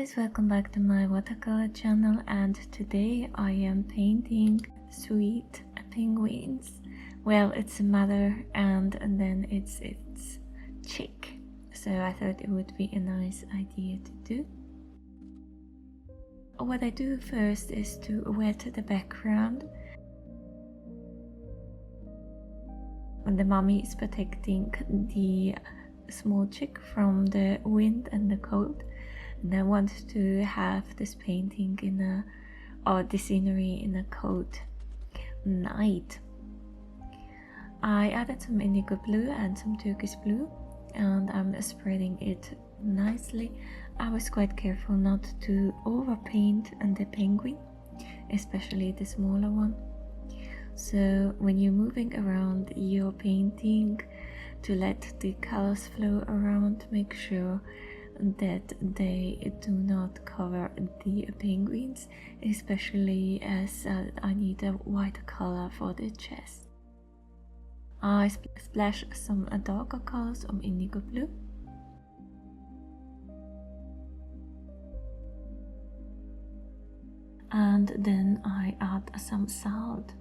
guys, welcome back to my watercolor channel, and today I am painting sweet penguins. Well, it's a mother and then it's chick, so I thought it would be a nice idea to do. What I do first is to wet the background. The mommy is protecting the small chick from the wind and the cold, and I want to have this painting or the scenery in a cold night. I added some indigo blue and some turquoise blue, and I'm spreading it nicely. I was quite careful not to overpaint the penguin, especially the smaller one. So when you're moving around your painting to let the colors flow around, make sure that they do not cover the penguins, especially as I need a white color for the chest. I splash some darker colors of indigo blue. And then I add some salt.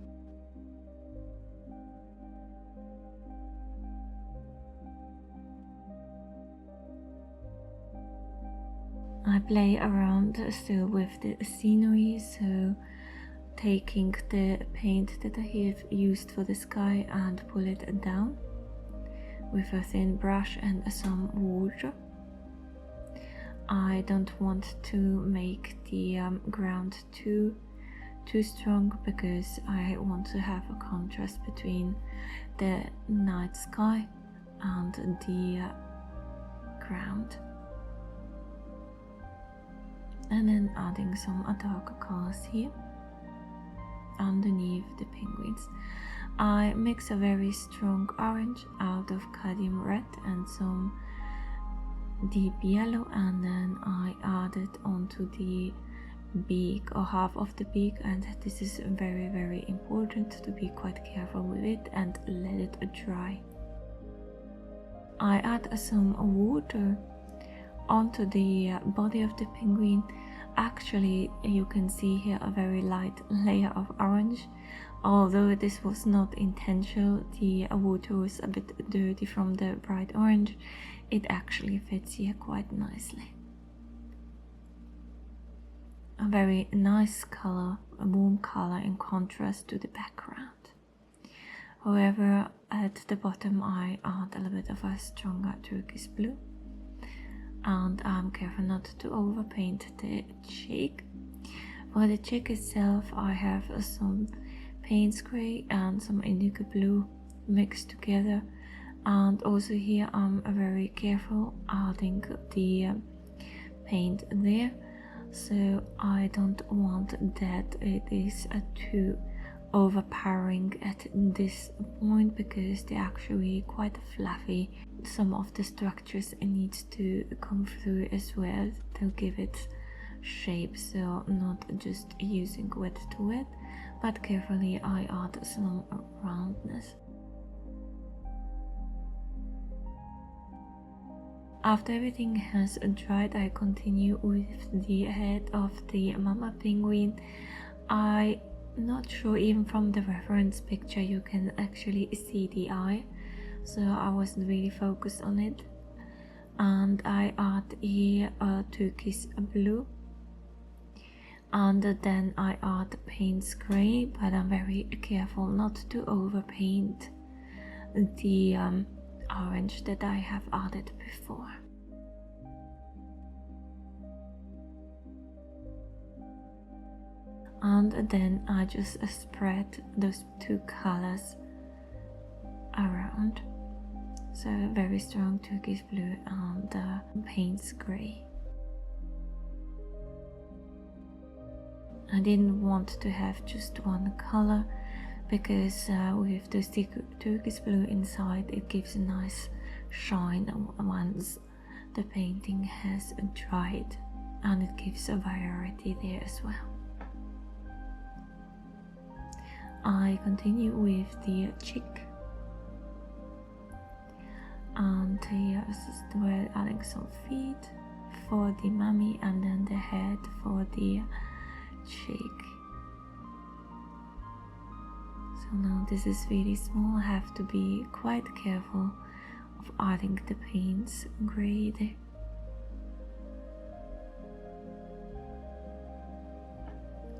I play around still with the scenery, so taking the paint that I have used for the sky and pull it down with a thin brush and some water. I don't want to make the ground too strong, because I want to have a contrast between the night sky and the ground. And then adding some darker colors here underneath the penguins. I mix a very strong orange out of cadmium red and some deep yellow, and then I add it onto the beak or half of the beak, and this is very important to be quite careful with it and let it dry. I add some water onto the body of the penguin. Actually, you can see here a very light layer of orange. Although this was not intentional, the water was a bit dirty from the bright orange, it actually fits here quite nicely. A very nice color, a warm color in contrast to the background. However, at the bottom I add a little bit of a stronger turquoise blue, and I'm careful not to overpaint the chick. For the chick itself, I have some Payne's grey and some indigo blue mixed together, and also here I'm very careful adding the paint there, so I don't want that it is too overpowering at this point, because they're actually quite fluffy. Some of the structures need to come through as well to give it shape, so not just using wet to wet, but carefully I add some roundness. After everything has dried, I continue with the head of the mama penguin. I'm not sure, even from the reference picture you can actually see the eye, so I wasn't really focused on it. And I add here a turquoise blue, and then I add Payne's grey, but I'm very careful not to overpaint the orange that I have added before. And then I just spread those two colors around, so very strong turquoise blue and Payne's grey. I didn't want to have just one color, because with the turquoise blue inside it gives a nice shine once the painting has dried, and it gives a variety there as well. I continue with the chick, and here we're adding some feet, for the mummy and then the head for the cheek. So now this is really small. I have to be quite careful of adding the paints grey there.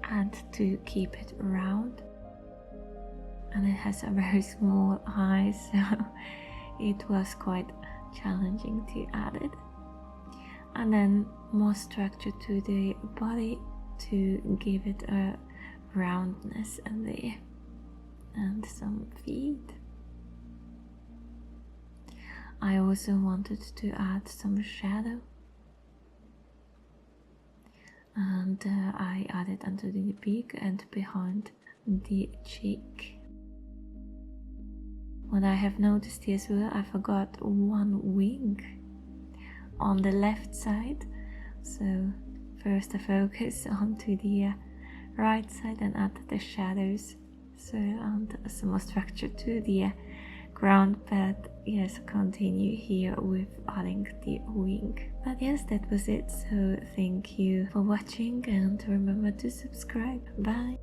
And to keep it round, and it has a very small eye, so it was quite challenging to add it. And then more structure to the body to give it a roundness in there, and some feet. I also wanted to add some shadow, and I added under the beak and behind the cheek. What I have noticed here as well, I forgot one wing on the left side, so first I focus onto the right side and add the shadows, so and some more structure to the ground, but yes, continue here with adding the wing. But yes, that was it, so thank you for watching and remember to subscribe. Bye.